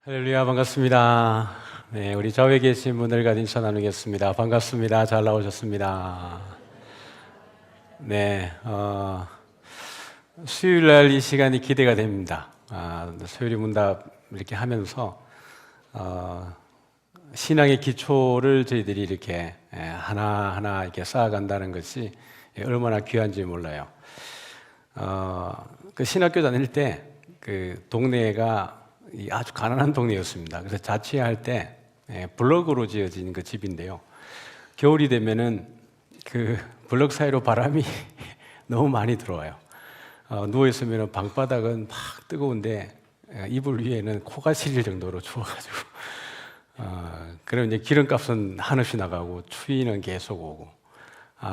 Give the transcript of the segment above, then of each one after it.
할렐루야, 반갑습니다. 네, 우리 좌우에 계신 분들과 인사 나누겠습니다. 반갑습니다. 잘 나오셨습니다. 네, 수요일 날 이 시간이 기대가 됩니다. 수요일 문답 이렇게 하면서 신앙의 기초를 저희들이 이렇게 하나하나 이렇게 쌓아간다는 것이 얼마나 귀한지 몰라요. 그 신학교 다닐 때 그 동네가 아주 가난한 동네였습니다. 그래서 자취할 때 블럭으로 지어진 그 집인데요. 겨울이 되면은 그 블럭 사이로 바람이 너무 많이 들어와요. 누워 있으면 방바닥은 막 뜨거운데 이불 위에는 코가 시릴 정도로 추워가지고 그럼 이제 기름값은 한없이 나가고 추위는 계속 오고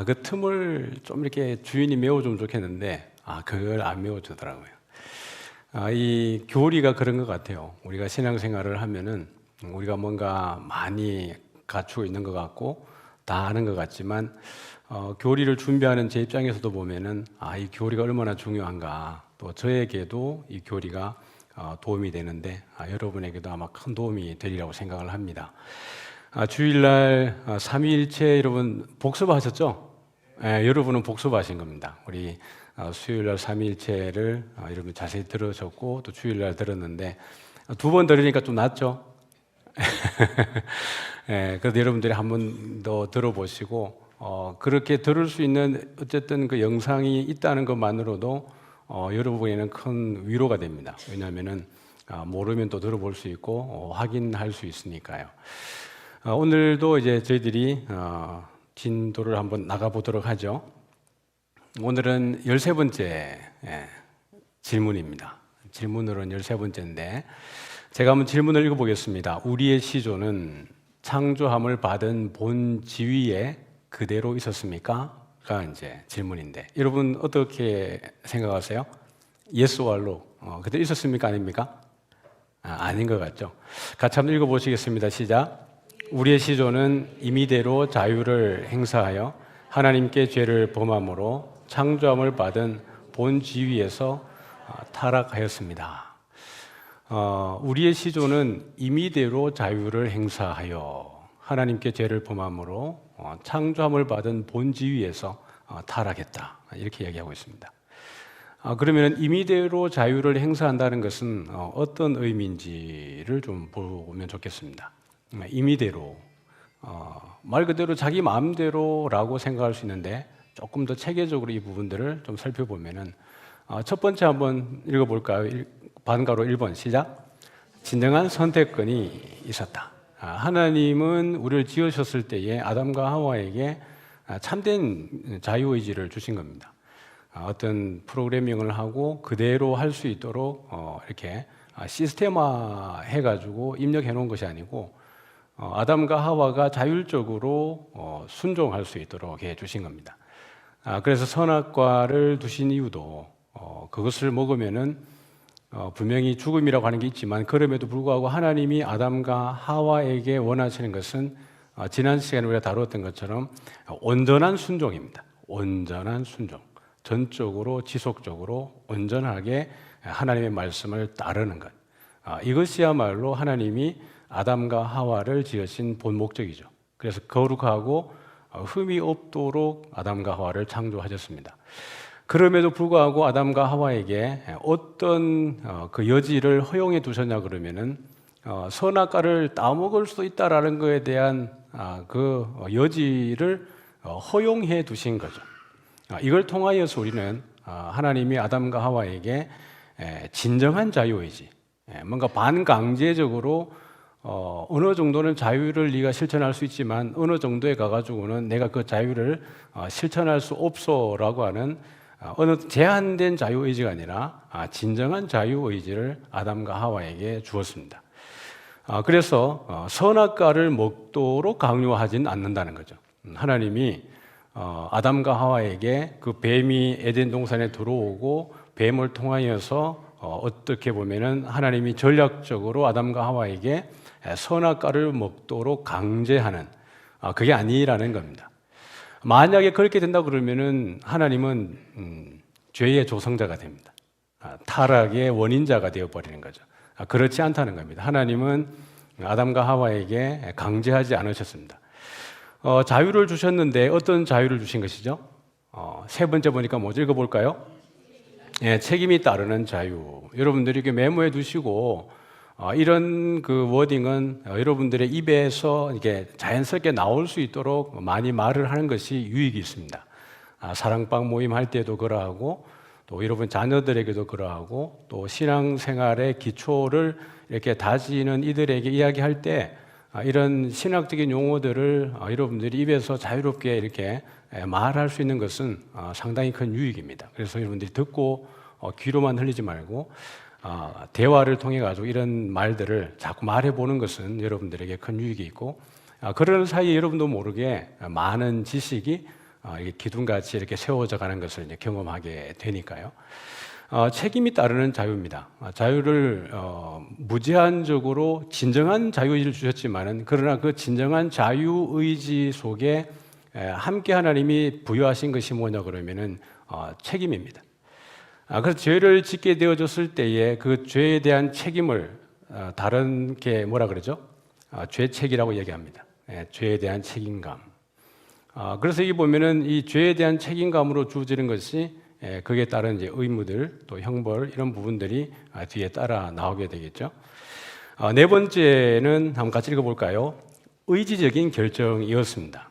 그 틈을 좀 이렇게 주인이 메워주면 좋겠는데 그걸 안 메워주더라고요. 이 교리가 그런 것 같아요. 우리가 신앙생활을 하면은 우리가 뭔가 많이 갖추고 있는 것 같고 다 아는 것 같지만 교리를 준비하는 제 입장에서도 보면은 이 교리가 얼마나 중요한가, 또 저에게도 이 교리가 도움이 되는데 여러분에게도 아마 큰 도움이 되리라고 생각을 합니다. 주일날 삼위일체 여러분 복습하셨죠? 여러분은 복습하신 겁니다. 우리 수요일날 삼위일체를 여러분 자세히 들으셨고 또 주일날 들었는데 두 번 들으니까 좀 낫죠? 그래서 여러분들이 한 번 더 들어보시고 그렇게 들을 수 있는 어쨌든 그 영상이 있다는 것만으로도 여러분에게는 큰 위로가 됩니다. 왜냐하면은 모르면 또 들어볼 수 있고 확인할 수 있으니까요. 오늘도 이제 저희들이 진도를 한번 나가보도록 하죠. 오늘은 13번째 질문입니다. 질문으로는 13번째인데 제가 한번 질문을 읽어보겠습니다. 우리의 시조는 창조함을 받은 본 지위에 그대로 있었습니까? 가 이제 질문인데 여러분 어떻게 생각하세요? Yes or no? 그대로 있었습니까? 아닙니까? 아닌 것 같죠? 같이 한번 읽어보시겠습니다. 시작. 우리의 시조는 임의대로 자유를 행사하여 하나님께 죄를 범함으로 창조함을 받은 본 지위에서 타락하였습니다. 우리의 시조는 임의대로 자유를 행사하여 하나님께 죄를 범함으로 창조함을 받은 본 지위에서 타락했다. 이렇게 이야기하고 있습니다. 그러면 임의대로 자유를 행사한다는 것은 어떤 의미인지를 좀 보면 좋겠습니다. 임의대로 말 그대로 자기 마음대로라고 생각할 수 있는데 조금 더 체계적으로 이 부분들을 좀 살펴보면은 첫 번째 한번 읽어볼까요? 반가로 1번 시작. 진정한 선택권이 있었다. 하나님은 우리를 지으셨을 때에 아담과 하와에게 참된 자유의지를 주신 겁니다. 어떤 프로그래밍을 하고 그대로 할 수 있도록 이렇게 시스템화 해가지고 입력해 놓은 것이 아니고 아담과 하와가 자율적으로 순종할 수 있도록 해 주신 겁니다. 그래서 선악과를 두신 이유도 그것을 먹으면은 분명히 죽음이라고 하는 게 있지만 그럼에도 불구하고 하나님이 아담과 하와에게 원하시는 것은 지난 시간에 우리가 다루었던 것처럼 온전한 순종입니다. 온전한 순종. 전적으로 지속적으로 온전하게 하나님의 말씀을 따르는 것. 이것이야말로 하나님이 아담과 하와를 지으신 본 목적이죠. 그래서 거룩하고 흠이 없도록 아담과 하와를 창조하셨습니다. 그럼에도 불구하고 아담과 하와에게 어떤 그 여지를 허용해 두셨냐 그러면은 선악과를 따먹을 수도 있다라는 것에 대한 그 여지를 허용해 두신 거죠. 이걸 통하여서 우리는 하나님이 아담과 하와에게 진정한 자유의지, 뭔가 반강제적으로 어느 정도는 자유를 네가 실천할 수 있지만 어느 정도에 가가지고는 내가 그 자유를 실천할 수 없어라고 하는 어느 제한된 자유의지가 아니라 진정한 자유의지를 아담과 하와에게 주었습니다. 그래서 선악과를 먹도록 강요하진 않는다는 거죠. 하나님이 아담과 하와에게 그 뱀이 에덴 동산에 들어오고 뱀을 통하여서 어떻게 보면은 하나님이 전략적으로 아담과 하와에게 선악과를 먹도록 강제하는 그게 아니라는 겁니다. 만약에 그렇게 된다 그러면은 하나님은 죄의 조성자가 됩니다. 타락의 원인자가 되어 버리는 거죠. 그렇지 않다는 겁니다. 하나님은 아담과 하와에게 강제하지 않으셨습니다. 자유를 주셨는데 어떤 자유를 주신 것이죠? 세 번째 보니까 뭐죠? 읽어볼까요? 예, 책임이 따르는 자유. 여러분들이 이렇게 메모해 두시고 이런 그 워딩은 여러분들의 입에서 이게 자연스럽게 나올 수 있도록 많이 말을 하는 것이 유익이 있습니다. 사랑방 모임 할 때도 그러하고 또 여러분 자녀들에게도 그러하고 또 신앙생활의 기초를 이렇게 다지는 이들에게 이야기할 때 이런 신학적인 용어들을 여러분들이 입에서 자유롭게 이렇게 말할 수 있는 것은 상당히 큰 유익입니다. 그래서 여러분들이 듣고 귀로만 흘리지 말고 대화를 통해 가지고 이런 말들을 자꾸 말해보는 것은 여러분들에게 큰 유익이 있고 그러는 사이에 여러분도 모르게 많은 지식이 기둥같이 이렇게 세워져 가는 것을 이제 경험하게 되니까요. 책임이 따르는 자유입니다. 자유를 무제한적으로 진정한 자유의지를 주셨지만은 그러나 그 진정한 자유의지 속에 함께 하나님이 부여하신 것이 뭐냐 그러면은 책임입니다. 그래서 죄를 짓게 되어졌을 때에 그 죄에 대한 책임을 다른 게 뭐라 그러죠? 죄책이라고 얘기합니다. 죄에 대한 책임감. 그래서 여기 보면은 이 죄에 대한 책임감으로 주어지는 것이 그에 따른 이제 의무들 또 형벌 이런 부분들이 뒤에 따라 나오게 되겠죠. 네 번째는 한번 같이 읽어볼까요? 의지적인 결정이었습니다.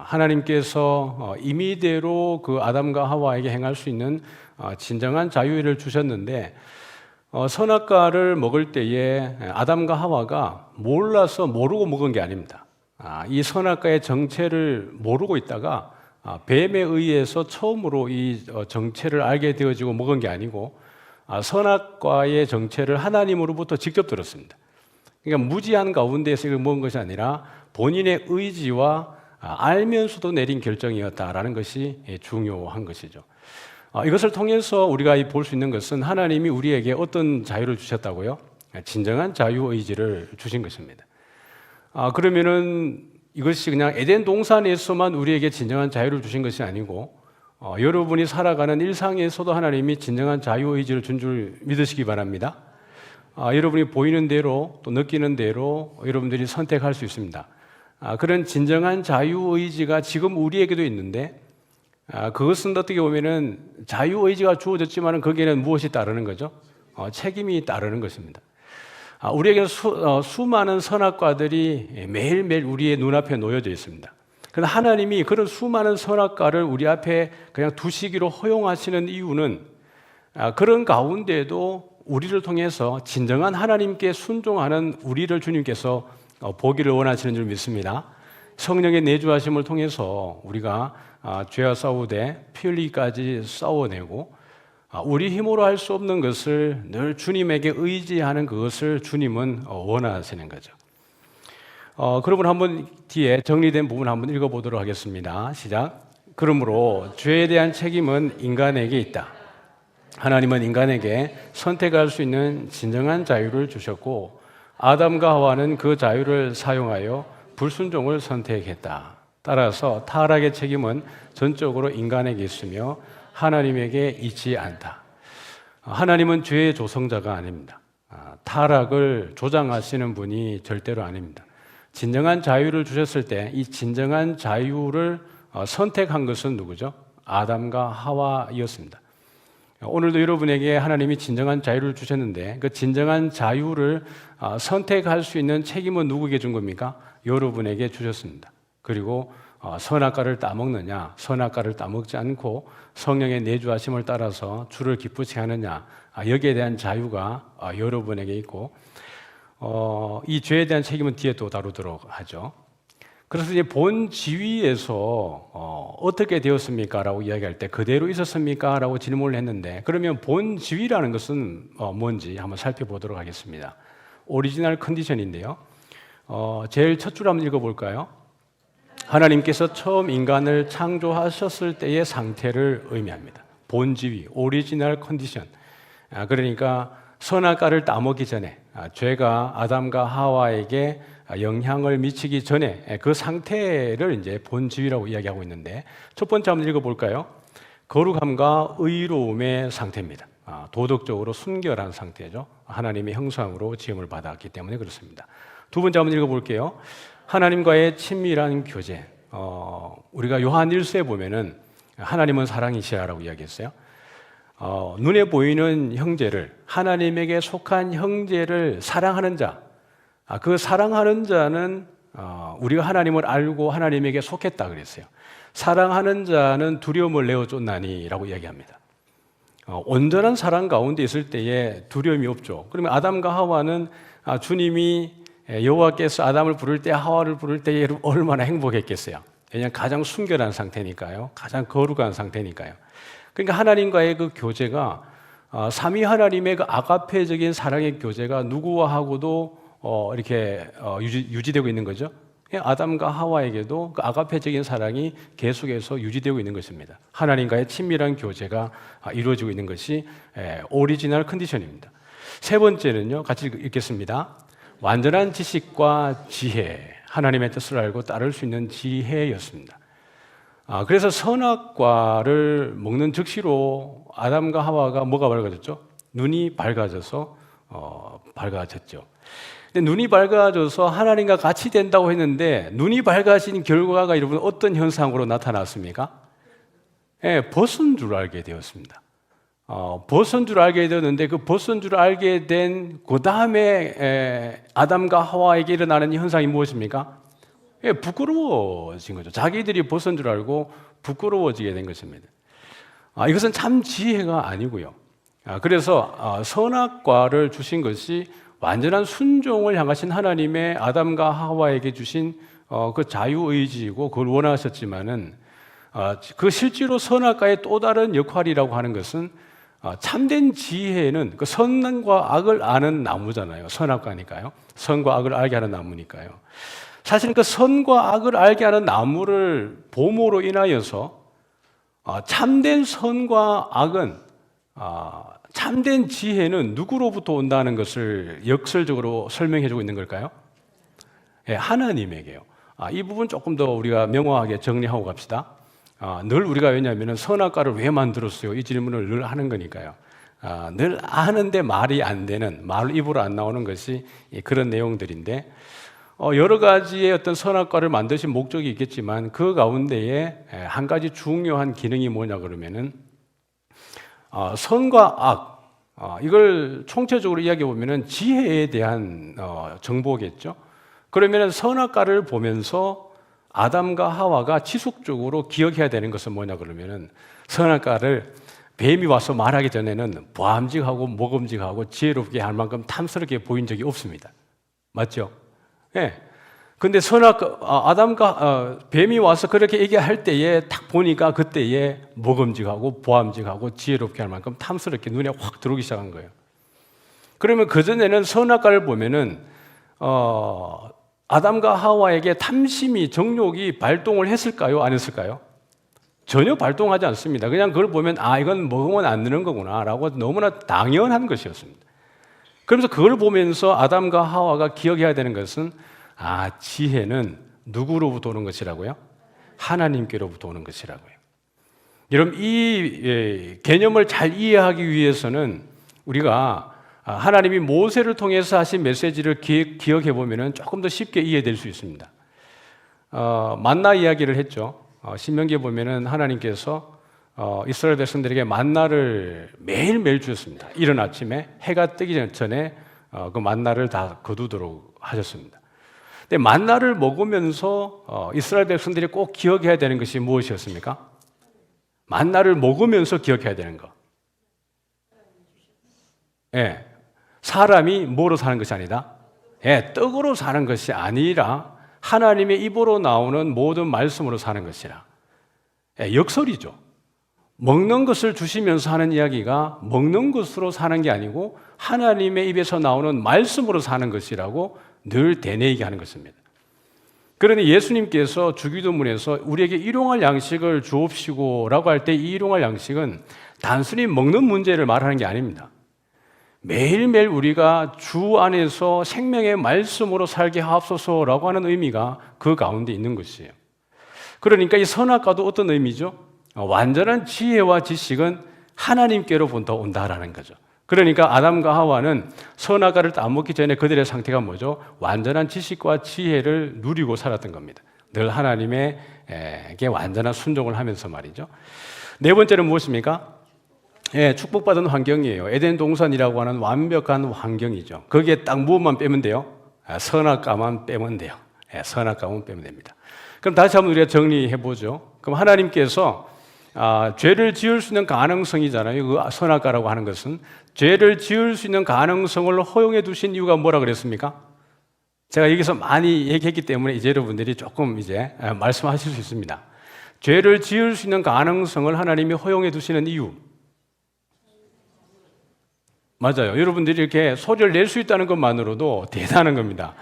하나님께서 임의대로 그 아담과 하와에게 행할 수 있는 진정한 자유를 주셨는데 선악과를 먹을 때에 아담과 하와가 몰라서 모르고 먹은 게 아닙니다. 이 선악과의 정체를 모르고 있다가 뱀에 의해서 처음으로 이 정체를 알게 되어지고 먹은 게 아니고 선악과의 정체를 하나님으로부터 직접 들었습니다. 그러니까 무지한 가운데에서 이걸 먹은 것이 아니라 본인의 의지와 알면서도 내린 결정이었다라는 것이 중요한 것이죠. 이것을 통해서 우리가 볼 수 있는 것은 하나님이 우리에게 어떤 자유를 주셨다고요? 진정한 자유의지를 주신 것입니다. 그러면은 이것이 그냥 에덴 동산에서만 우리에게 진정한 자유를 주신 것이 아니고 여러분이 살아가는 일상에서도 하나님이 진정한 자유의지를 준 줄 믿으시기 바랍니다. 여러분이 보이는 대로 또 느끼는 대로 여러분들이 선택할 수 있습니다. 그런 진정한 자유의지가 지금 우리에게도 있는데 그것은 어떻게 보면은 자유의지가 주어졌지만 거기에는 무엇이 따르는 거죠? 책임이 따르는 것입니다. 우리에게는 수많은 선악과들이 매일매일 우리의 눈앞에 놓여져 있습니다. 그러나 하나님이 그런 수많은 선악과를 우리 앞에 그냥 두시기로 허용하시는 이유는 그런 가운데에도 우리를 통해서 진정한 하나님께 순종하는 우리를 주님께서 보기를 원하시는 줄 믿습니다. 성령의 내주하심을 통해서 우리가 죄와 싸우되 피 흘리기까지 싸워내고 우리 힘으로 할 수 없는 것을 늘 주님에게 의지하는 그것을 주님은 원하시는 거죠. 그러면 한번 뒤에 정리된 부분 한번 읽어보도록 하겠습니다. 시작. 그러므로 죄에 대한 책임은 인간에게 있다. 하나님은 인간에게 선택할 수 있는 진정한 자유를 주셨고 아담과 하와는 그 자유를 사용하여 불순종을 선택했다. 따라서 타락의 책임은 전적으로 인간에게 있으며 하나님에게 있지 않다. 하나님은 죄의 조성자가 아닙니다. 타락을 조장하시는 분이 절대로 아닙니다. 진정한 자유를 주셨을 때 이 진정한 자유를 선택한 것은 누구죠? 아담과 하와이었습니다. 오늘도 여러분에게 하나님이 진정한 자유를 주셨는데 그 진정한 자유를 선택할 수 있는 책임은 누구에게 준 겁니까? 여러분에게 주셨습니다. 그리고 선악과를 따먹느냐, 선악과를 따먹지 않고 성령의 내주하심을 따라서 주를 기쁘게 하느냐, 여기에 대한 자유가 여러분에게 있고 이 죄에 대한 책임은 뒤에 또 다루도록 하죠. 그래서 이제 본 지위에서 어떻게 되었습니까? 라고 이야기할 때 그대로 있었습니까? 라고 질문을 했는데 그러면 본 지위라는 것은 뭔지 한번 살펴보도록 하겠습니다. 오리지널 컨디션인데요. 제일 첫 줄 한번 읽어볼까요? 하나님께서 처음 인간을 창조하셨을 때의 상태를 의미합니다. 본 지위, 오리지널 컨디션. 그러니까 선악과를 따먹기 전에 죄가 아담과 하와에게 영향을 미치기 전에 그 상태를 이제 본지위라고 이야기하고 있는데 첫 번째 한번 읽어볼까요? 거룩함과 의로움의 상태입니다. 도덕적으로 순결한 상태죠. 하나님의 형상으로 지음을 받았기 때문에 그렇습니다. 두 번째 한번 읽어볼게요. 하나님과의 친밀한 교제. 우리가 요한 1서에 보면은 하나님은 사랑이시라고 이야기했어요. 눈에 보이는 형제를, 하나님에게 속한 형제를 사랑하는 자, 그 사랑하는 자는 우리가 하나님을 알고 하나님에게 속했다 그랬어요. 사랑하는 자는 두려움을 내어 쫓나니라고 이야기합니다. 온전한 사랑 가운데 있을 때에 두려움이 없죠. 그러면 아담과 하와는 주님이 여호와께서 아담을 부를 때, 하와를 부를 때에 얼마나 행복했겠어요. 왜냐하면 가장 순결한 상태니까요. 가장 거룩한 상태니까요. 그러니까 하나님과의 그 교제가 삼위 하나님의 그 아가페적인 사랑의 교제가 누구와하고도 이렇게 유지되고 있는 거죠. 아담과 하와에게도 그 아가페적인 사랑이 계속해서 유지되고 있는 것입니다. 하나님과의 친밀한 교제가 이루어지고 있는 것이 오리지널 컨디션입니다. 세 번째는요, 같이 읽겠습니다. 완전한 지식과 지혜, 하나님의 뜻을 알고 따를 수 있는 지혜였습니다. 그래서 선악과를 먹는 즉시로 아담과 하와가 뭐가 밝아졌죠? 눈이 밝아져서 밝아졌죠. 근데 눈이 밝아져서 하나님과 같이 된다고 했는데 눈이 밝아진 결과가 여러분 어떤 현상으로 나타났습니까? 벗은 줄 알게 되었습니다. 벗은 줄 알게 되었는데 그 벗은 줄 알게 된 그 다음에 아담과 하와에게 일어나는 현상이 무엇입니까? 부끄러워진 거죠. 자기들이 벗은 줄 알고 부끄러워지게 된 것입니다. 이것은 참 지혜가 아니고요. 그래서 선악과를 주신 것이 완전한 순종을 향하신 하나님의 아담과 하와에게 주신 그 자유의지이고 그걸 원하셨지만은 그 실제로 선악과의 또 다른 역할이라고 하는 것은 참된 지혜는 그 선과 악을 아는 나무잖아요. 선악과니까요. 선과 악을 알게 하는 나무니까요. 사실 그 선과 악을 알게 하는 나무를 봄으로 인하여서 참된 선과 악은 참된 지혜는 누구로부터 온다는 것을 역설적으로 설명해주고 있는 걸까요? 하나님에게요. 이 부분 조금 더 우리가 명확하게 정리하고 갑시다. 늘 우리가 왜냐하면 선악과를 왜 만들었어요? 이 질문을 늘 하는 거니까요. 늘 아는데 말이 안 되는, 말 입으로 안 나오는 것이 그런 내용들인데 여러 가지의 어떤 선악과를 만드신 목적이 있겠지만 그 가운데에 한 가지 중요한 기능이 뭐냐 그러면은 선과 악, 이걸 총체적으로 이야기해 보면은 지혜에 대한 정보겠죠. 그러면은 선악과를 보면서 아담과 하와가 지속적으로 기억해야 되는 것은 뭐냐 그러면은 선악과를 뱀이 와서 말하기 전에는 보암직하고 모금직하고 지혜롭게 할 만큼 탐스럽게 보인 적이 없습니다. 맞죠? 예. 근데 아담과 뱀이 와서 그렇게 얘기할 때에 딱 보니까 그때에 모금직하고 보암직하고 지혜롭게 할 만큼 탐스럽게 눈에 확 들어오기 시작한 거예요. 그러면 그전에는 선악과를 보면은 아담과 하와에게 탐심이, 정욕이 발동을 했을까요? 안 했을까요? 전혀 발동하지 않습니다. 그냥 그걸 보면 이건 먹으면 안 되는 거구나 라고 너무나 당연한 것이었습니다. 그래서 그걸 보면서 아담과 하와가 기억해야 되는 것은 지혜는 누구로부터 오는 것이라고요? 하나님께로부터 오는 것이라고요. 여러분, 이 개념을 잘 이해하기 위해서는 우리가 하나님이 모세를 통해서 하신 메시지를 기억해 보면 조금 더 쉽게 이해될 수 있습니다. 만나 이야기를 했죠. 신명기에 보면은 하나님께서 이스라엘 백성들에게 만나를 매일매일 주셨습니다. 이른 아침에 해가 뜨기 전에 그 만나를 다 거두도록 하셨습니다. 근데 만나를 먹으면서 이스라엘 백성들이 꼭 기억해야 되는 것이 무엇이었습니까? 만나를 먹으면서 기억해야 되는 거. 예. 사람이 뭐로 사는 것이 아니다? 떡으로 사는 것이 아니라 하나님의 입으로 나오는 모든 말씀으로 사는 것이라. 역설이죠. 먹는 것을 주시면서 하는 이야기가 먹는 것으로 사는 게 아니고 하나님의 입에서 나오는 말씀으로 사는 것이라고 늘 되뇌이게 하는 것입니다. 그러니 예수님께서 주기도문에서 우리에게 일용할 양식을 주옵시고 라고 할 때 이 일용할 양식은 단순히 먹는 문제를 말하는 게 아닙니다. 매일매일 우리가 주 안에서 생명의 말씀으로 살게 하옵소서라고 하는 의미가 그 가운데 있는 것이에요. 그러니까 이 선악과도 어떤 의미죠? 완전한 지혜와 지식은 하나님께로부터 온다라는 거죠. 그러니까 아담과 하와는 선악과를 따먹기 전에 그들의 상태가 뭐죠? 완전한 지식과 지혜를 누리고 살았던 겁니다. 늘 하나님에게 완전한 순종을 하면서 말이죠. 네 번째는 무엇입니까? 축복받은 환경이에요. 에덴 동산이라고 하는 완벽한 환경이죠. 거기에 딱 무엇만 빼면 돼요? 선악과만 빼면 돼요. 선악과만 빼면 됩니다. 그럼 다시 한번 우리가 정리해 보죠. 그럼 하나님께서 죄를 지을 수 있는 가능성이잖아요. 그 선악과라고 하는 것은 죄를 지을 수 있는 가능성을 허용해 두신 이유가 뭐라 그랬습니까? 제가 여기서 많이 얘기했기 때문에 이제 여러분들이 조금 이제 말씀하실 수 있습니다. 죄를 지을 수 있는 가능성을 하나님이 허용해 두시는 이유. 맞아요. 여러분들이 이렇게 소리를 낼 수 있다는 것만으로도 대단한 겁니다.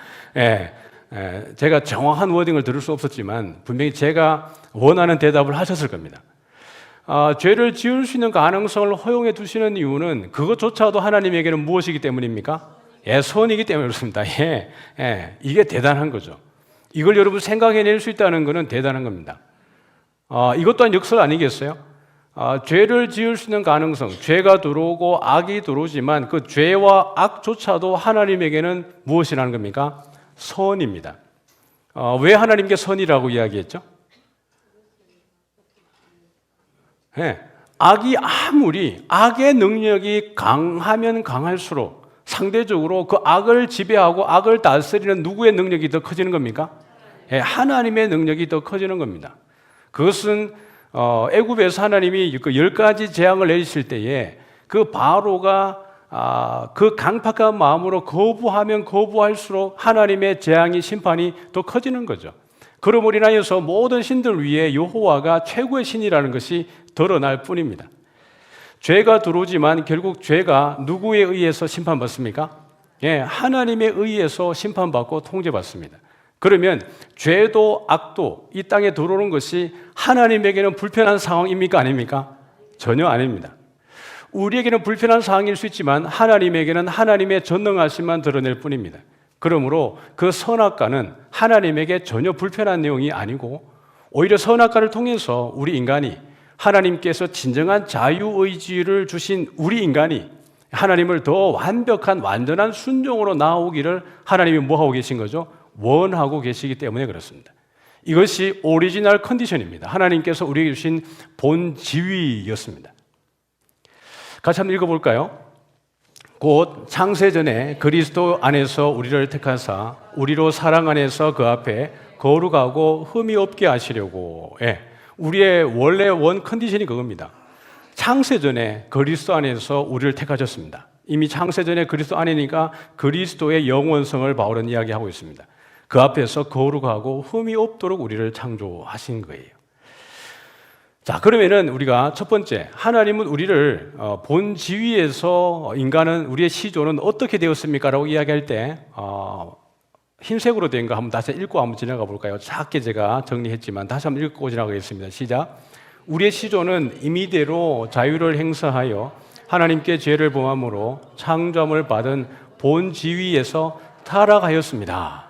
제가 정확한 워딩을 들을 수 없었지만 분명히 제가 원하는 대답을 하셨을 겁니다. 죄를 지을 수 있는 가능성을 허용해 두시는 이유는 그것조차도 하나님에게는 무엇이기 때문입니까? 선이기 때문에 그렇습니다. 이게 대단한 거죠. 이걸 여러분 생각해낼 수 있다는 것은 대단한 겁니다. 이것 또한 역설 아니겠어요? 죄를 지을 수 있는 가능성, 죄가 들어오고 악이 들어오지만 그 죄와 악조차도 하나님에게는 무엇이라는 겁니까? 선입니다. 왜 하나님께 선이라고 이야기했죠? 악이 아무리 악의 능력이 강하면 강할수록 상대적으로 그 악을 지배하고 악을 다스리는 누구의 능력이 더 커지는 겁니까? 하나님의 능력이 더 커지는 겁니다. 그것은 애굽에서 하나님이 그 10가지 재앙을 내리실 때에 그 바로가 그 강팍한 마음으로 거부하면 거부할수록 하나님의 재앙이 심판이 더 커지는 거죠. 그러므로 인하여서 모든 신들 위에 여호와가 최고의 신이라는 것이 드러날 뿐입니다. 죄가 들어오지만 결국 죄가 누구에 의해서 심판받습니까? 하나님에 의해서 심판받고 통제받습니다. 그러면 죄도 악도 이 땅에 들어오는 것이 하나님에게는 불편한 상황입니까? 아닙니까? 전혀 아닙니다. 우리에게는 불편한 상황일 수 있지만 하나님에게는 하나님의 전능하심만 드러낼 뿐입니다. 그러므로 그 선악과는 하나님에게 전혀 불편한 내용이 아니고 오히려 선악과를 통해서 우리 인간이 하나님께서 진정한 자유의지를 주신 우리 인간이 하나님을 더 완벽한 완전한 순종으로 나아오기를 하나님이 뭐하고 계신 거죠? 원하고 계시기 때문에 그렇습니다. 이것이 오리지널 컨디션입니다. 하나님께서 우리에게 주신 본 지위였습니다. 같이 한번 읽어볼까요? 곧 창세전에 그리스도 안에서 우리를 택하사 우리로 사랑 안에서 그 앞에 거룩하고 흠이 없게 하시려고. 우리의 원래 원 컨디션이 그겁니다. 창세전에 그리스도 안에서 우리를 택하셨습니다. 이미 창세전에 그리스도 안이니까 그리스도의 영원성을 바울은 이야기하고 있습니다. 그 앞에서 거룩하고 흠이 없도록 우리를 창조하신 거예요. 자, 그러면은 우리가 첫 번째, 하나님은 우리를 본 지위에서 인간은 우리의 시조는 어떻게 되었습니까? 라고 이야기할 때 흰색으로 된 거 한번 다시 읽고 한번 지나가 볼까요? 작게 제가 정리했지만 다시 한번 읽고 지나가겠습니다. 시작. 우리의 시조는 임의대로 자유를 행사하여 하나님께 죄를 범함으로 창조함을 받은 본 지위에서 타락하였습니다.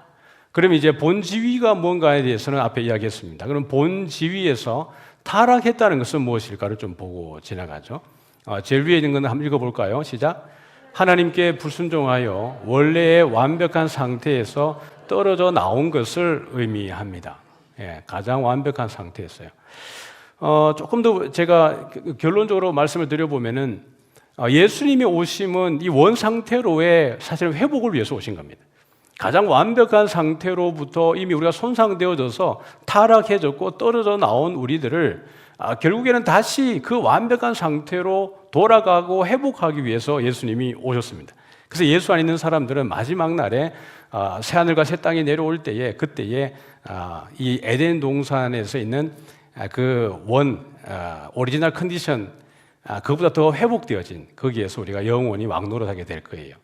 그럼 이제 본 지위가 뭔가에 대해서는 앞에 이야기했습니다. 그럼 본 지위에서 타락했다는 것은 무엇일까를 좀 보고 지나가죠. 제일 위에 있는 건 한번 읽어볼까요? 시작. 하나님께 불순종하여 원래의 완벽한 상태에서 떨어져 나온 것을 의미합니다. 가장 완벽한 상태였어요. 조금 더 제가 결론적으로 말씀을 드려보면은 예수님이 오심은 이 원 상태로의 사실 회복을 위해서 오신 겁니다. 가장 완벽한 상태로부터 이미 우리가 손상되어져서 타락해졌고 떨어져 나온 우리들을 결국에는 다시 그 완벽한 상태로 돌아가고 회복하기 위해서 예수님이 오셨습니다. 그래서 예수 안에 있는 사람들은 마지막 날에 새하늘과 새 땅이 내려올 때에 그때에 이 에덴 동산에서 있는 그 오리지널 컨디션 그보다 더 회복되어진 거기에서 우리가 영원히 왕노릇하게 될 거예요.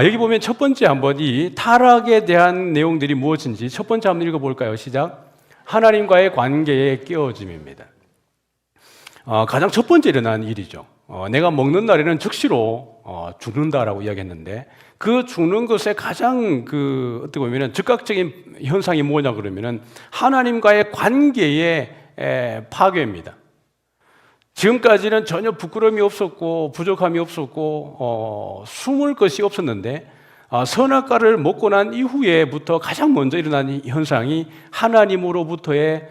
여기 보면 첫 번째 한번 이 타락에 대한 내용들이 무엇인지 첫 번째 한번 읽어볼까요? 시작. 하나님과의 관계에 끼어짐입니다. 가장 첫 번째 일어난 일이죠. 내가 먹는 날에는 즉시로 죽는다라고 이야기했는데 그 죽는 것의 가장 어떻게 보면 즉각적인 현상이 뭐냐 그러면은 하나님과의 관계의 파괴입니다. 지금까지는 전혀 부끄러움이 없었고 부족함이 없었고 숨을 것이 없었는데 선악과를 먹고 난 이후에부터 가장 먼저 일어난 이 현상이 하나님으로부터의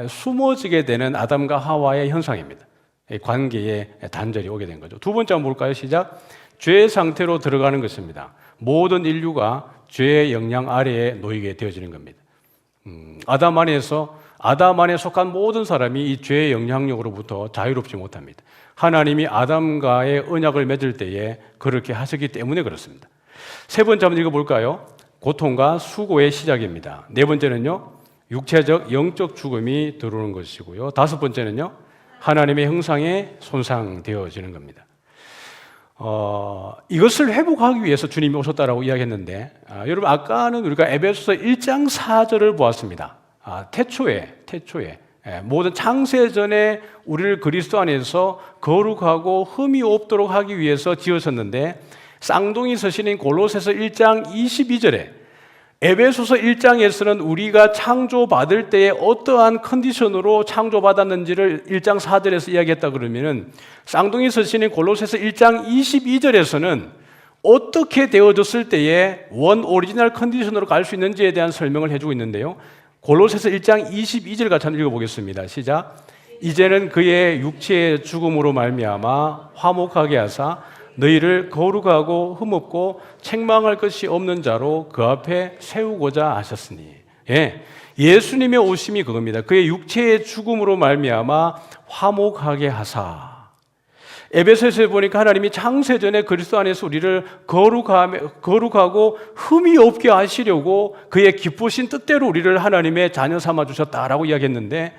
숨어지게 되는 아담과 하와의 현상입니다. 관계에 단절이 오게 된 거죠. 두 번째 한번 볼까요? 시작. 죄의 상태로 들어가는 것입니다. 모든 인류가 죄의 영향 아래에 놓이게 되어지는 겁니다. 아담 안에 속한 모든 사람이 이 죄의 영향력으로부터 자유롭지 못합니다. 하나님이 아담과의 언약을 맺을 때에 그렇게 하셨기 때문에 그렇습니다. 세 번째 한번 읽어볼까요? 고통과 수고의 시작입니다. 네 번째는요, 육체적, 영적 죽음이 들어오는 것이고요. 다섯 번째는요, 하나님의 형상에 손상되어지는 겁니다. 이것을 회복하기 위해서 주님이 오셨다라고 이야기했는데, 여러분 아까는 우리가 에베소서 1장 4절을 보았습니다. 태초에 모든 창세전에 우리를 그리스도 안에서 거룩하고 흠이 없도록 하기 위해서 지으셨는데, 쌍둥이 서신인 골로새서 1장 22절에 에베소서 1장에서는 우리가 창조받을 때에 어떠한 컨디션으로 창조받았는지를 1장 4절에서 이야기했다 그러면은, 쌍둥이 서신인 골로새서 1장 22절에서는 어떻게 되어졌을 때에 원 오리지널 컨디션으로 갈 수 있는지에 대한 설명을 해주고 있는데요. 골로새서 1장 22절 같이 한번 읽어보겠습니다. 시작. 이제는 그의 육체의 죽음으로 말미암아 화목하게 하사 너희를 거룩하고 흠없고 책망할 것이 없는 자로 그 앞에 세우고자 하셨으니. 예수님의 오심이 그겁니다. 그의 육체의 죽음으로 말미암아 화목하게 하사. 에베소서에 보니까 하나님이 창세전에 그리스도 안에서 우리를 거룩하고 흠이 없게 하시려고 그의 기쁘신 뜻대로 우리를 하나님의 자녀 삼아 주셨다라고 이야기했는데,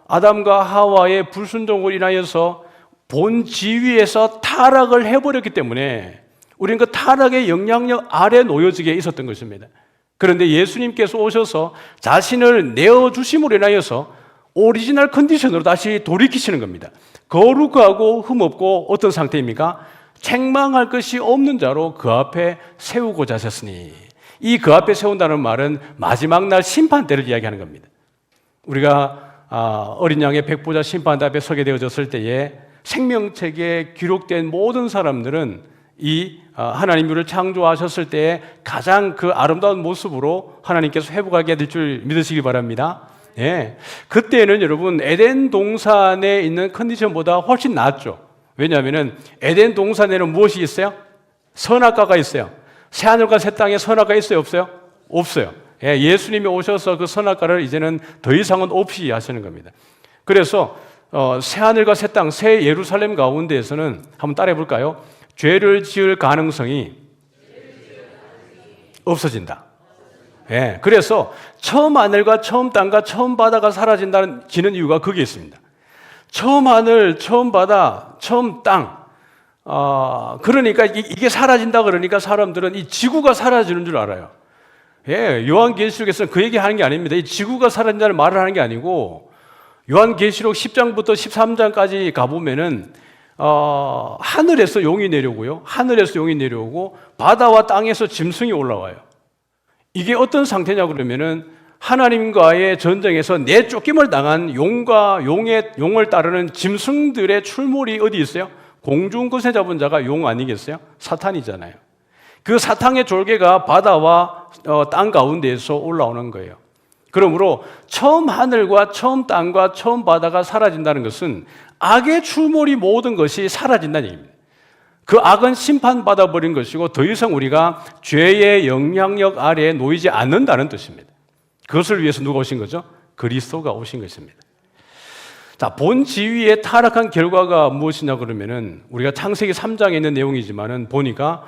아담과 하와의 불순종으로 인하여서 본 지위에서 타락을 해버렸기 때문에 우리는 그 타락의 영향력 아래 놓여지게 있었던 것입니다. 그런데 예수님께서 오셔서 자신을 내어주심으로 인하여서 오리지널 컨디션으로 다시 돌이키시는 겁니다. 거룩하고 흠없고 어떤 상태입니까? 책망할 것이 없는 자로 그 앞에 세우고자 하셨으니. 이 그 앞에 세운다는 말은 마지막 날 심판 때를 이야기하는 겁니다. 우리가 어린 양의 백보자 심판대 앞에 서게 되어졌을 때에 생명책에 기록된 모든 사람들은 이 하나님 우리를 창조하셨을 때에 가장 그 아름다운 모습으로 하나님께서 회복하게 될 줄 믿으시기 바랍니다. 그때는 여러분 에덴 동산에 있는 컨디션보다 훨씬 낫죠. 왜냐하면 에덴 동산에는 무엇이 있어요? 선악과가 있어요. 새하늘과 새 땅에 선악과 있어요? 없어요? 없어요. 예수님이 오셔서 그 선악과를 이제는 더 이상은 없이 하시는 겁니다. 그래서 새하늘과 새 땅, 새 예루살렘 가운데에서는 한번 따라해 볼까요? 죄를 지을 가능성이 없어진다. 그래서 처음 하늘과 처음 땅과 처음 바다가 사라지는 이유가 거기에 있습니다. 처음 하늘, 처음 바다, 처음 땅. 그러니까 이게 사라진다 그러니까 사람들은 이 지구가 사라지는 줄 알아요. 요한계시록에서는 그 얘기하는 게 아닙니다. 이 지구가 사라진다는 말을 하는 게 아니고, 요한계시록 10장부터 13장까지 가보면은 하늘에서 용이 내려오고요, 하늘에서 용이 내려오고 바다와 땅에서 짐승이 올라와요. 이게 어떤 상태냐 그러면은 하나님과의 전쟁에서 내쫓김을 당한 용을 따르는 짐승들의 출몰이 어디 있어요? 공중 것에 잡은 자가 용 아니겠어요? 사탄이잖아요. 그 사탄의 졸개가 바다와 땅 가운데에서 올라오는 거예요. 그러므로 처음 하늘과 처음 땅과 처음 바다가 사라진다는 것은 악의 출몰이 모든 것이 사라진다는 얘기입니다. 그 악은 심판받아 버린 것이고 더 이상 우리가 죄의 영향력 아래에 놓이지 않는다는 뜻입니다. 그것을 위해서 누가 오신 거죠? 그리스도가 오신 것입니다. 자, 본 지위에 타락한 결과가 무엇이냐 그러면은 우리가 창세기 3장에 있는 내용이지만은 보니까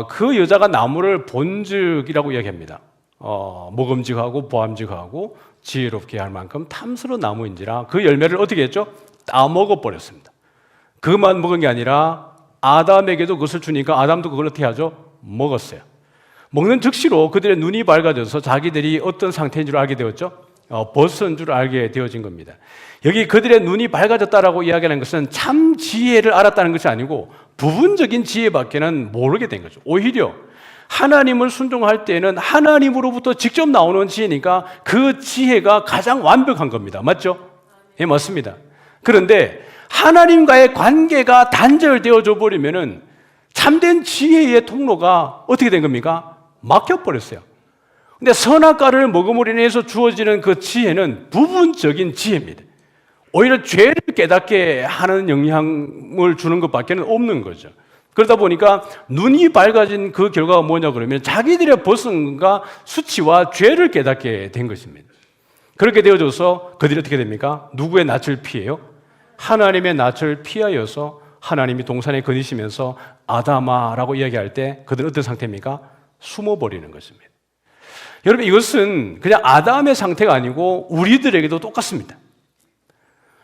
그 여자가 나무를 본즉이라고 이야기합니다. 먹음직하고 보암직하고 지혜롭게 할 만큼 탐스러운 나무인지라 그 열매를 어떻게 했죠? 따먹어 버렸습니다. 그것만 먹은 게 아니라 아담에게도 그것을 주니까 아담도 그걸 어떻게 하죠? 먹었어요. 먹는 즉시로 그들의 눈이 밝아져서 자기들이 어떤 상태인 줄 알게 되었죠? 벗은 줄 알게 되어진 겁니다. 여기 그들의 눈이 밝아졌다라고 이야기하는 것은 참 지혜를 알았다는 것이 아니고 부분적인 지혜밖에는 모르게 된 거죠. 오히려 하나님을 순종할 때는 하나님으로부터 직접 나오는 지혜니까 그 지혜가 가장 완벽한 겁니다. 맞죠? 맞습니다. 그런데 하나님과의 관계가 단절되어져 버리면은 참된 지혜의 통로가 어떻게 된 겁니까? 막혀버렸어요. 근데 선악과를 먹음으로 인해서 주어지는 그 지혜는 부분적인 지혜입니다. 오히려 죄를 깨닫게 하는 영향을 주는 것밖에 없는 거죠. 그러다 보니까 눈이 밝아진 그 결과가 뭐냐 그러면 자기들의 벗은과 수치와 죄를 깨닫게 된 것입니다. 그렇게 되어져서 그들이 어떻게 됩니까? 누구의 낯을 피해요? 하나님의 낯을 피하여서 하나님이 동산에 거니시면서 아담아라고 이야기할 때 그들은 어떤 상태입니까? 숨어버리는 것입니다. 여러분, 이것은 그냥 아담의 상태가 아니고 우리들에게도 똑같습니다.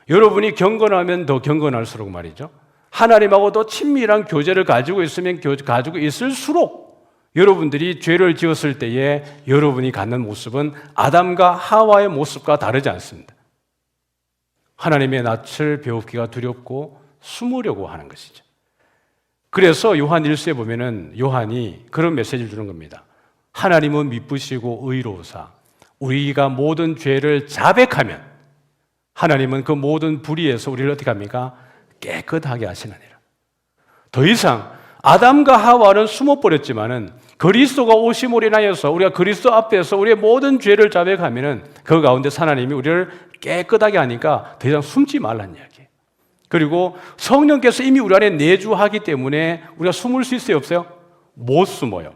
여러분이 경건하면 더 경건할수록 말이죠, 하나님하고 더 친밀한 교제를 가지고 있으면 가지고 있을수록 여러분들이 죄를 지었을 때에 여러분이 갖는 모습은 아담과 하와의 모습과 다르지 않습니다. 하나님의 낯을 배우기가 두렵고 숨으려고 하는 것이죠. 그래서 요한 1서에 보면은 요한이 그런 메시지를 주는 겁니다. 하나님은 미쁘시고 의로우사 우리가 모든 죄를 자백하면 하나님은 그 모든 불의에서 우리를 어떻게 합니까? 깨끗하게 하시느니라. 더 이상 아담과 하와는 숨어버렸지만은 그리스도가 오심으로 인하여서 우리가 그리스도 앞에서 우리의 모든 죄를 자백하면은 그 가운데 하나님이 우리를 깨끗하게 하니까 더 이상 숨지 말라는 이야기예요. 그리고 성령께서 이미 우리 안에 내주하기 때문에 우리가 숨을 수 있어요, 없어요? 못 숨어요.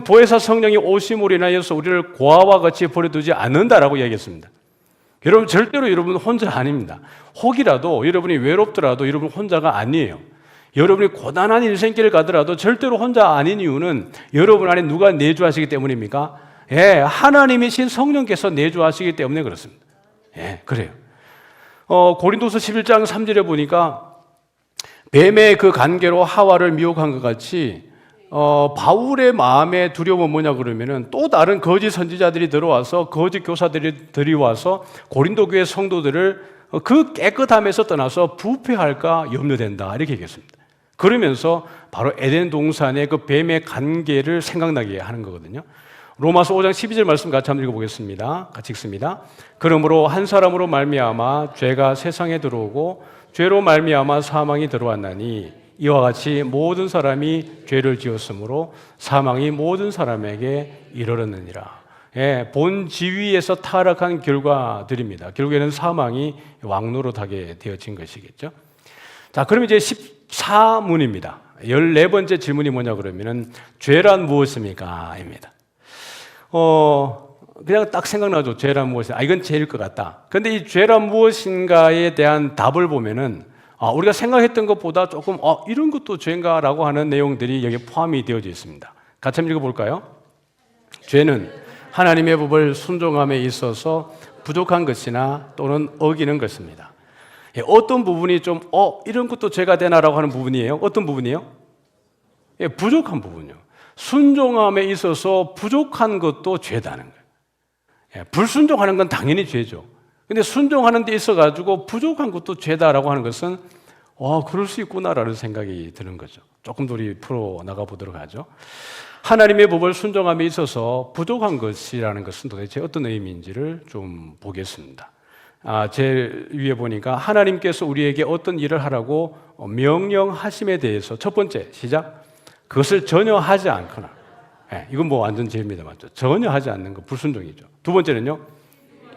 보혜사 성령이 오심으로 인하여서 우리를 고아와 같이 버려두지 않는다라고 이야기했습니다. 여러분, 절대로 여러분 혼자 아닙니다. 혹이라도 여러분이 외롭더라도 여러분 혼자가 아니에요. 여러분이 고단한 인생길을 가더라도 절대로 혼자 아닌 이유는 여러분 안에 누가 내주하시기 때문입니까? 예, 하나님이신 성령께서 내주하시기 때문에 그렇습니다. 예, 그래요. 고린도서 11장 3절에 보니까 뱀의 그 간계로 하와를 미혹한 것 같이 바울의 마음의 두려움은 뭐냐 그러면은 또 다른 거짓 선지자들이 들어와서 거짓 교사들이 들이와서 고린도 교회 성도들을 그 깨끗함에서 떠나서 부패할까 염려된다 이렇게 얘기했습니다. 그러면서 바로 에덴 동산의 그 뱀의 관계를 생각나게 하는 거거든요. 로마서 5장 12절 말씀 같이 한번 읽어보겠습니다. 같이 읽습니다. 그러므로 한 사람으로 말미암아 죄가 세상에 들어오고 죄로 말미암아 사망이 들어왔나니 이와 같이 모든 사람이 죄를 지었으므로 사망이 모든 사람에게 이르렀느니라. 예, 본 지위에서 타락한 결과들입니다. 결국에는 사망이 왕노릇하게 되어진 것이겠죠. 자, 그럼 이제 14문입니다. 14번째 질문이 뭐냐 그러면은 죄란 무엇입니까? 입니다. 그냥 딱 생각나죠. 죄란 무엇인가? 이건 죄일 것 같다. 그런데 이 죄란 무엇인가에 대한 답을 보면은 우리가 생각했던 것보다 조금 이런 것도 죄인가라고 하는 내용들이 여기에 포함이 되어져 있습니다. 같이 한번 읽어볼까요? 죄는 하나님의 법을 순종함에 있어서 부족한 것이나 또는 어기는 것입니다. 예, 어떤 부분이 좀 이런 것도 죄가 되나라고 하는 부분이에요? 어떤 부분이에요? 예, 부족한 부분이요. 순종함에 있어서 부족한 것도 죄다는 거예요. 예, 불순종하는 건 당연히 죄죠. 근데 순종하는 데 있어가지고 부족한 것도 죄다라고 하는 것은 그럴 수 있구나라는 생각이 드는 거죠. 조금 더 우리 풀어 나가 보도록 하죠. 하나님의 법을 순종함에 있어서 부족한 것이라는 것은 도대체 어떤 의미인지를 좀 보겠습니다. 제 위에 보니까 하나님께서 우리에게 어떤 일을 하라고 명령하심에 대해서 첫 번째 시작. 그것을 전혀 하지 않거나. 이건 뭐 완전 죄입니다, 맞죠? 전혀 하지 않는 거 불순종이죠. 두 번째는요,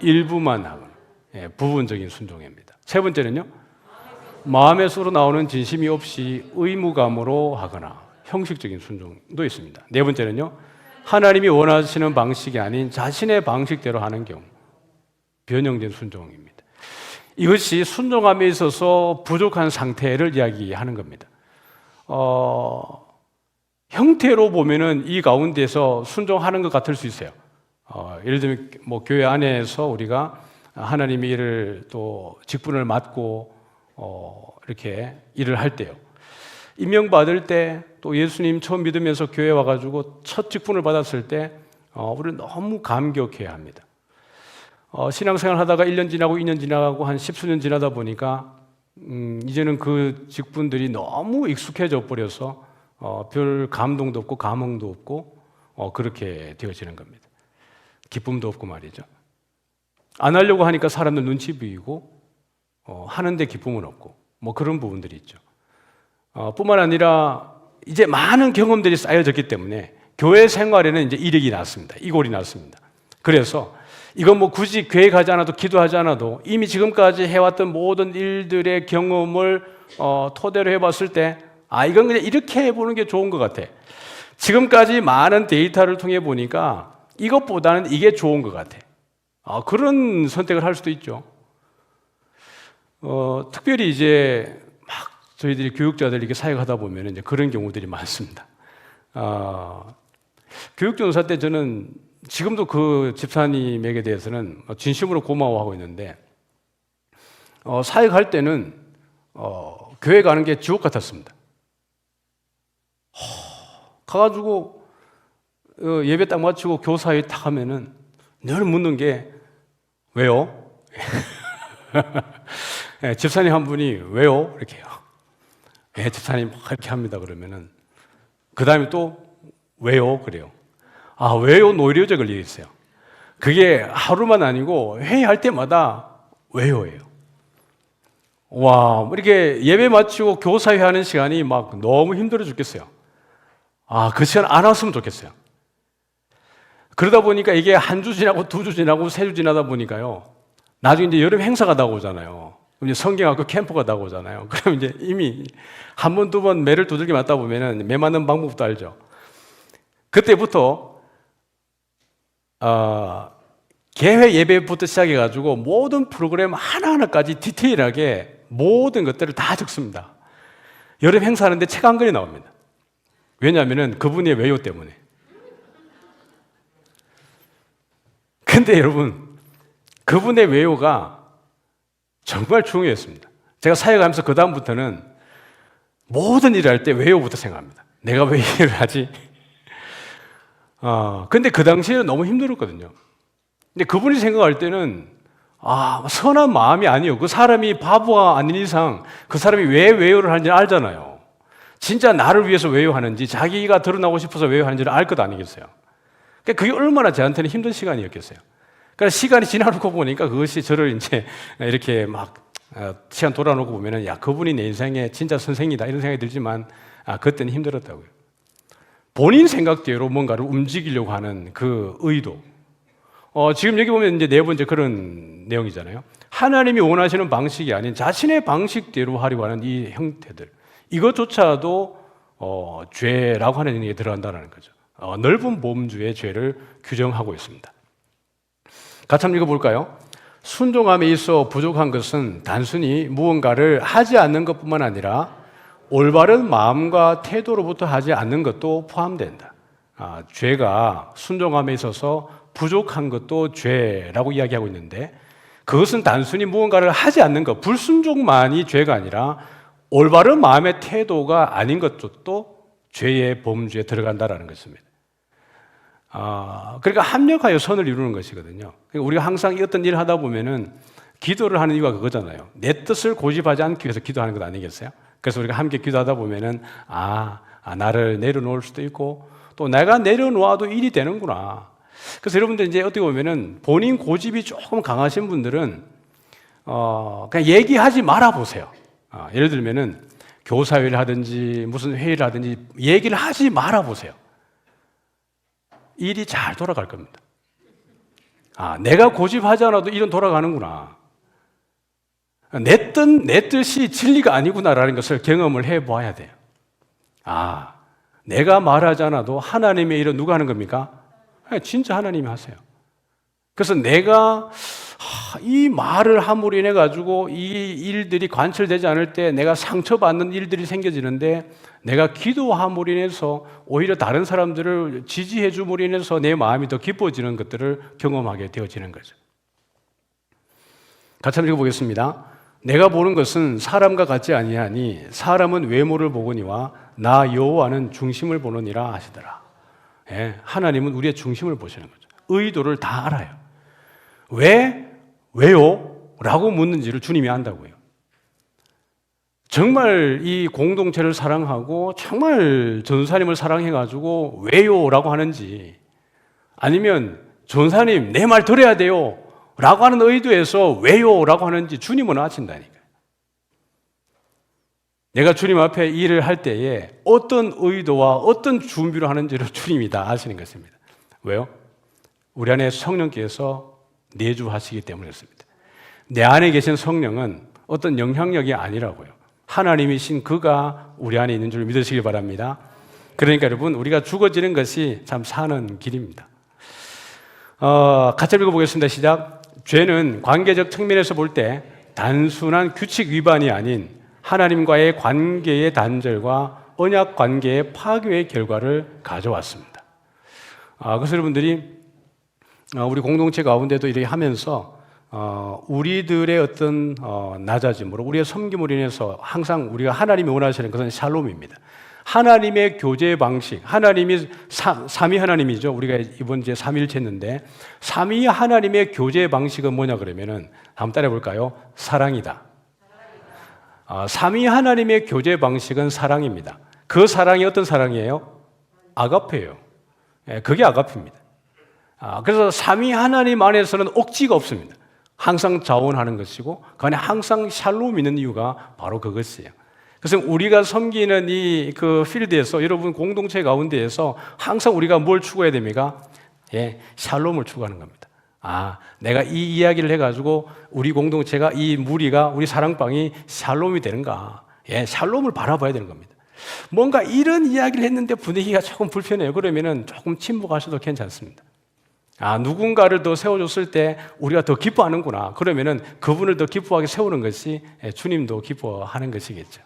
일부만 하거나. 부분적인 순종입니다. 세 번째는요, 마음의 수로 나오는 진심이 없이 의무감으로 하거나 형식적인 순종도 있습니다. 네 번째는요, 하나님이 원하시는 방식이 아닌 자신의 방식대로 하는 경우 변형된 순종입니다. 이것이 순종함에 있어서 부족한 상태를 이야기하는 겁니다. 형태로 보면은 이 가운데서 순종하는 것 같을 수 있어요. 예를 들면 뭐 교회 안에서 우리가 하나님의 일을 또 직분을 맡고 이렇게 일을 할 때요. 임명받을 때 또 예수님 처음 믿으면서 교회 와가지고 첫 직분을 받았을 때 우리는 너무 감격해야 합니다. 신앙생활 하다가 1년 지나고 2년 지나고 한 10수년 지나다 보니까 이제는 그 직분들이 너무 익숙해져 버려서 별 감동도 없고 감흥도 없고 그렇게 되어지는 겁니다. 기쁨도 없고 말이죠. 안 하려고 하니까 사람들 눈치 보이고 하는데 기쁨은 없고 뭐 그런 부분들이 있죠. 뿐만 아니라 이제 많은 경험들이 쌓여졌기 때문에 교회 생활에는 이제 이력이 났습니다. 이골이 났습니다. 그래서 이건 뭐 굳이 교회 가지 않아도 기도하지 않아도 이미 지금까지 해왔던 모든 일들의 경험을 토대로 해봤을 때 이건 그냥 이렇게 해보는 게 좋은 것 같아. 지금까지 많은 데이터를 통해 보니까 이것보다는 이게 좋은 것 같아. 그런 선택을 할 수도 있죠. 특별히 이제 막 저희들이 교육자들 이렇게 사역하다 보면 이제 그런 경우들이 많습니다. 교육전사 때 저는 지금도 그 집사님에게 대해서는 진심으로 고마워하고 있는데, 사역할 때는 교회 가는 게 지옥 같았습니다. 가가지고 예배 딱 마치고 교사회 딱 하면은 늘 묻는 게 왜요? 네, 집사님 한 분이 왜요? 이렇게 해요. 네, 집사님 이렇게 합니다. 그러면은 그 다음에 또 왜요? 그래요. 왜요? 노이로제 걸려 있어요. 그게 하루만 아니고 회의할 때마다 왜요예요. 와, 이렇게 예배 마치고 교사회 하는 시간이 막 너무 힘들어 죽겠어요. 그 시간 안 왔으면 좋겠어요. 그러다 보니까 이게 한 주 지나고 두 주 지나고 세 주 지나다 보니까요. 나중에 이제 여름 행사가 나오잖아요. 이제 성경학교 캠프가 나오잖아요. 그럼 이제 이미 한 번, 두 번 매를 두들겨 맞다 보면은 매 맞는 방법도 알죠. 그때부터 개회 예배부터 시작해가지고 모든 프로그램 하나하나까지 디테일하게 모든 것들을 다 적습니다. 여름 행사하는데 책 한 권이 나옵니다. 왜냐하면 그분의 외요 때문에. 근데 여러분, 그분의 외요가 정말 중요했습니다. 제가 사역하면서 그 다음부터는 모든 일을 할 때 외요부터 생각합니다. 내가 왜 일을 하지? 근데 그 당시에는 너무 힘들었거든요. 근데 그분이 생각할 때는 선한 마음이 아니에요. 그 사람이 바보가 아닌 이상 그 사람이 왜 외요를 하는지 알잖아요. 진짜 나를 위해서 외요하는지 자기가 드러나고 싶어서 외요하는지를 알 것 아니겠어요. 그게 얼마나 저한테는 힘든 시간이었겠어요. 그러니까 시간이 지나고 보니까 그것이 저를 이제 이렇게 막 시간 돌아놓고 보면은 그분이 내 인생의 진짜 선생이다 이런 생각이 들지만 그때는 힘들었다고요. 본인 생각대로 뭔가를 움직이려고 하는 그 의도. 지금 여기 보면 이제 네 번째 그런 내용이잖아요. 하나님이 원하시는 방식이 아닌 자신의 방식대로 하려고 하는 이 형태들. 이것조차도 죄라고 하는 얘기에 들어간다는 거죠. 넓은 범주의 죄를 규정하고 있습니다. 같이 한번 읽어볼까요? 순종함에 있어 부족한 것은 단순히 무언가를 하지 않는 것뿐만 아니라 올바른 마음과 태도로부터 하지 않는 것도 포함된다. 죄가 순종함에 있어서 부족한 것도 죄라고 이야기하고 있는데 그것은 단순히 무언가를 하지 않는 것, 불순종만이 죄가 아니라 올바른 마음의 태도가 아닌 것도 죄의 범주에 들어간다는 것입니다. 그러니까 합력하여 선을 이루는 것이거든요. 그러니까 우리가 항상 어떤 일을 하다 보면은 기도를 하는 이유가 그거잖아요. 내 뜻을 고집하지 않기 위해서 기도하는 것 아니겠어요? 그래서 우리가 함께 기도하다 보면은 나를 내려놓을 수도 있고 또 내가 내려놓아도 일이 되는구나. 그래서 여러분들 이제 어떻게 보면은 본인 고집이 조금 강하신 분들은 그냥 얘기하지 말아 보세요. 예를 들면은 교사회를 하든지 무슨 회의를 하든지 얘기를 하지 말아 보세요. 일이 잘 돌아갈 겁니다. 내가 고집하지 않아도 일은 돌아가는구나. 내 뜻이 진리가 아니구나라는 것을 경험을 해봐야 돼요. 내가 말하지 않아도 하나님의 일은 누가 하는 겁니까? 진짜 하나님이 하세요. 그래서 내가 이 말을 함으로 인해 가지고 이 일들이 관철되지 않을 때 내가 상처받는 일들이 생겨지는데 내가 기도함으로 인해서 오히려 다른 사람들을 지지해 줌으로 인해서 내 마음이 더 기뻐지는 것들을 경험하게 되어지는 거죠. 같이 한번 읽어보겠습니다. 내가 보는 것은 사람과 같지 아니하니 사람은 외모를 보거니와 나 여호와는 중심을 보느니라 하시더라. 하나님은 우리의 중심을 보시는 거죠. 의도를 다 알아요. 왜요? 라고 묻는지를 주님이 안다고요. 정말 이 공동체를 사랑하고 정말 전사님을 사랑해가지고 왜요? 라고 하는지 아니면 전사님 내 말 들어야 돼요 라고 하는 의도에서 왜요? 라고 하는지 주님은 아신다니까요. 내가 주님 앞에 일을 할 때에 어떤 의도와 어떤 준비로 하는지를 주님이 다 아시는 것입니다. 왜요? 우리 안에 성령께서 내주하시기 때문에 그렇습니다. 내 안에 계신 성령은 어떤 영향력이 아니라고요. 하나님이신 그가 우리 안에 있는 줄 믿으시기 바랍니다. 그러니까 여러분, 우리가 죽어지는 것이 참 사는 길입니다. 같이 읽어보겠습니다. 시작. 죄는 관계적 측면에서 볼 때 단순한 규칙 위반이 아닌 하나님과의 관계의 단절과 언약 관계의 파괴의 결과를 가져왔습니다. 그래서 여러분들이 우리 공동체 가운데도 이렇게 하면서 우리들의 어떤 낮아짐으로 우리의 섬김으로 인해서 항상 우리가 하나님이 원하시는 것은 샬롬입니다. 하나님의 교제 방식, 하나님이 삼위 하나님이죠. 우리가 이번 주에 삼위일체 했는데 삼위 하나님의 교제 방식은 뭐냐 그러면은 한번 따라해 볼까요? 사랑이다. 삼위 하나님의 교제 방식은 사랑입니다. 그 사랑이 어떤 사랑이에요? 아가페예요. 그게 아가페입니다. 그래서 삼위 하나님 안에서는 억지가 없습니다. 항상 자원하는 것이고 그 안에 항상 샬롬이 있는 이유가 바로 그것이에요. 그래서 우리가 섬기는 이 그 필드에서 여러분 공동체 가운데에서 항상 우리가 뭘 추구해야 됩니까? 샬롬을 추구하는 겁니다. 내가 이 이야기를 해가지고 우리 공동체가 이 무리가 우리 사랑방이 샬롬이 되는가? 샬롬을 바라봐야 되는 겁니다. 뭔가 이런 이야기를 했는데 분위기가 조금 불편해요. 그러면은 조금 침묵하셔도 괜찮습니다. 누군가를 더 세워줬을 때 우리가 더 기뻐하는구나. 그러면은 그분을 더 기뻐하게 세우는 것이 주님도 기뻐하는 것이겠죠.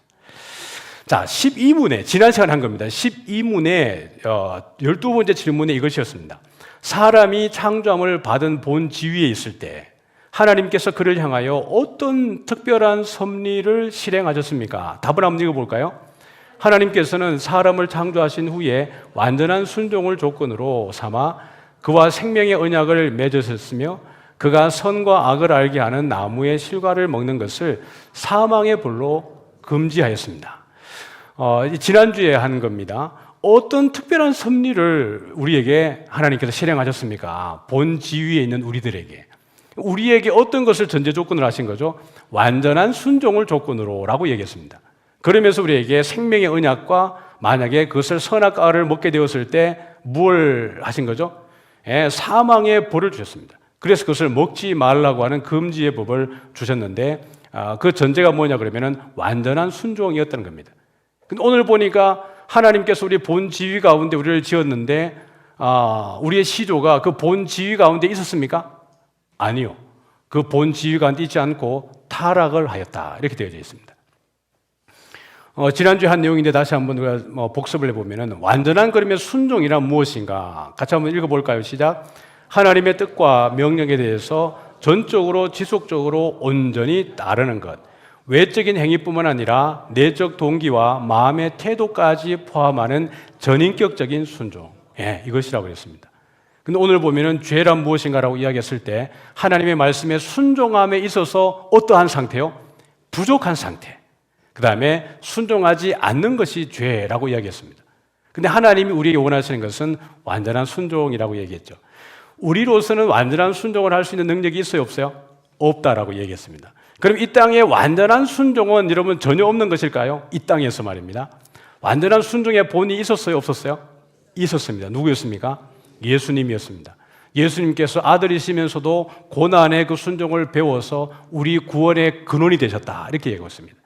자, 12문에, 지난 시간에 한 겁니다. 12문에 12번째 질문에 이것이었습니다. 사람이 창조함을 받은 본 지위에 있을 때 하나님께서 그를 향하여 어떤 특별한 섭리를 실행하셨습니까? 답을 한번 읽어볼까요? 하나님께서는 사람을 창조하신 후에 완전한 순종을 조건으로 삼아 그와 생명의 언약을 맺으셨으며 그가 선과 악을 알게 하는 나무의 실과를 먹는 것을 사망의 불로 금지하였습니다. 지난주에 한 겁니다. 어떤 특별한 섭리를 우리에게 하나님께서 실행하셨습니까? 본 지위에 있는 우리에게 어떤 것을 전제 조건으로 하신 거죠? 완전한 순종을 조건으로 라고 얘기했습니다. 그러면서 우리에게 생명의 언약과 만약에 그것을 선악과 악을 먹게 되었을 때 뭘 하신 거죠? 사망의 벌을 주셨습니다. 그래서 그것을 먹지 말라고 하는 금지의 법을 주셨는데 그 전제가 뭐냐 그러면은 완전한 순종이었다는 겁니다. 근데 오늘 보니까 하나님께서 우리 본 지위 가운데 우리를 지었는데 우리의 시조가 그 본 지위 가운데 있었습니까? 아니요. 그 본 지위 가운데 있지 않고 타락을 하였다. 이렇게 되어져 있습니다. 지난주에 한 내용인데 다시 한번 우리가 복습을 해보면은 완전한 그러면 순종이란 무엇인가? 같이 한번 읽어볼까요? 시작. 하나님의 뜻과 명령에 대해서 전적으로 지속적으로 온전히 따르는 것. 외적인 행위뿐만 아니라 내적 동기와 마음의 태도까지 포함하는 전인격적인 순종. 이것이라고 했습니다. 근데 오늘 보면은 죄란 무엇인가라고 이야기했을 때 하나님의 말씀에 순종함에 있어서 어떠한 상태요? 부족한 상태. 그 다음에 순종하지 않는 것이 죄라고 이야기했습니다. 근데 하나님이 우리에게 원하시는 것은 완전한 순종이라고 얘기했죠. 우리로서는 완전한 순종을 할 수 있는 능력이 있어요, 없어요? 없다라고 얘기했습니다. 그럼 이 땅에 완전한 순종은 여러분 전혀 없는 것일까요? 이 땅에서 말입니다. 완전한 순종의 본이 있었어요, 없었어요? 있었습니다. 누구였습니까? 예수님이었습니다. 예수님께서 아들이시면서도 고난의 그 순종을 배워서 우리 구원의 근원이 되셨다. 이렇게 얘기했습니다.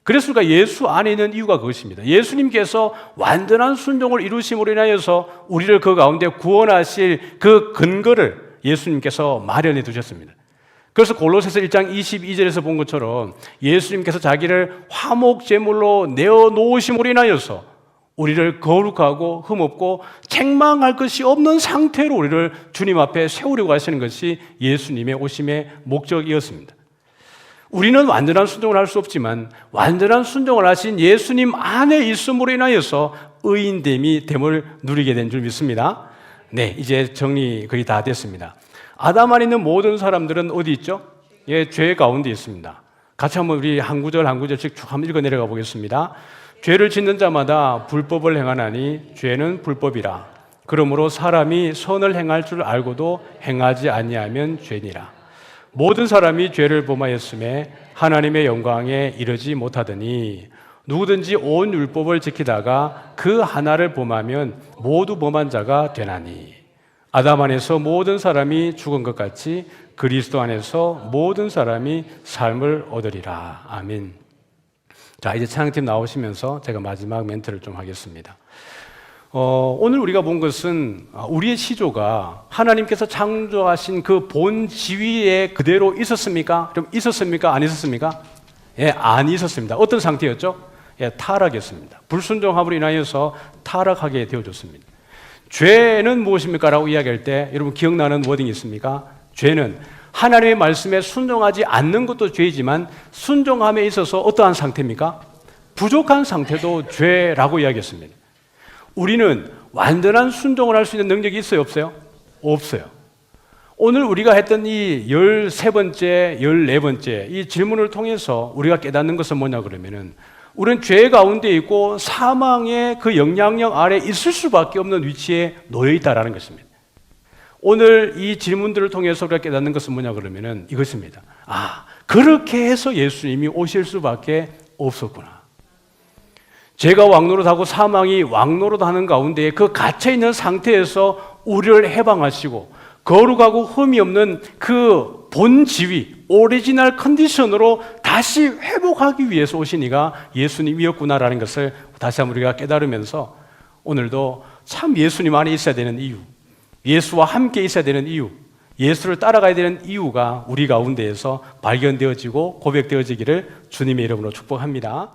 그래서 우리가 예수 안에 있는 이유가 그것입니다. 예수님께서 완전한 순종을 이루심으로 인하여서 우리를 그 가운데 구원하실 그 근거를 예수님께서 마련해 두셨습니다. 그래서 골로새서 1장 22절에서 본 것처럼 예수님께서 자기를 화목제물로 내어놓으심으로 인하여서 우리를 거룩하고 흠없고 책망할 것이 없는 상태로 우리를 주님 앞에 세우려고 하시는 것이 예수님의 오심의 목적이었습니다. 우리는 완전한 순종을 할 수 없지만 완전한 순종을 하신 예수님 안에 있음으로 인하여서 의인됨을 누리게 된 줄 믿습니다. 네, 이제 정리 거의 다 됐습니다. 아담 안에 있는 모든 사람들은 어디 있죠? 죄 가운데 있습니다. 같이 한번 우리 한 구절 한 구절씩 쭉 한번 읽어 내려가 보겠습니다. 죄를 짓는 자마다 불법을 행하나니 죄는 불법이라. 그러므로 사람이 선을 행할 줄 알고도 행하지 아니하면 죄니라. 모든 사람이 죄를 범하였음에 하나님의 영광에 이르지 못하더니 누구든지 온 율법을 지키다가 그 하나를 범하면 모두 범한 자가 되나니 아담 안에서 모든 사람이 죽은 것 같이 그리스도 안에서 모든 사람이 삶을 얻으리라. 아멘. 자, 이제 찬양팀 나오시면서 제가 마지막 멘트를 좀 하겠습니다. 오늘 우리가 본 것은 우리의 시조가 하나님께서 창조하신 그 본 지위에 그대로 있었습니까? 좀 있었습니까? 안 있었습니까? 예, 안 있었습니다. 어떤 상태였죠? 예, 타락했습니다. 불순종함으로 인하여서 타락하게 되어졌습니다. 죄는 무엇입니까? 라고 이야기할 때 여러분 기억나는 워딩이 있습니까? 죄는 하나님의 말씀에 순종하지 않는 것도 죄이지만 순종함에 있어서 어떠한 상태입니까? 부족한 상태도 죄라고 이야기했습니다. 우리는 완전한 순종을 할 수 있는 능력이 있어요? 없어요? 없어요. 오늘 우리가 했던 이 13번째, 14번째 이 질문을 통해서 우리가 깨닫는 것은 뭐냐 그러면은 우리는 죄 가운데 있고 사망의 그 영향력 아래 있을 수밖에 없는 위치에 놓여 있다라는 것입니다. 오늘 이 질문들을 통해서 우리가 깨닫는 것은 뭐냐 그러면은 이것입니다. 아, 그렇게 해서 예수님이 오실 수밖에 없었구나. 죄가 왕노릇하고 사망이 왕노릇하는 가운데 그 갇혀있는 상태에서 우리를 해방하시고 거룩하고 흠이 없는 그 본 지위, 오리지널 컨디션으로 다시 회복하기 위해서 오신 이가 예수님이었구나라는 것을 다시 한번 우리가 깨달으면서 오늘도 참 예수님 안에 있어야 되는 이유, 예수와 함께 있어야 되는 이유, 예수를 따라가야 되는 이유가 우리 가운데에서 발견되어지고 고백되어지기를 주님의 이름으로 축복합니다.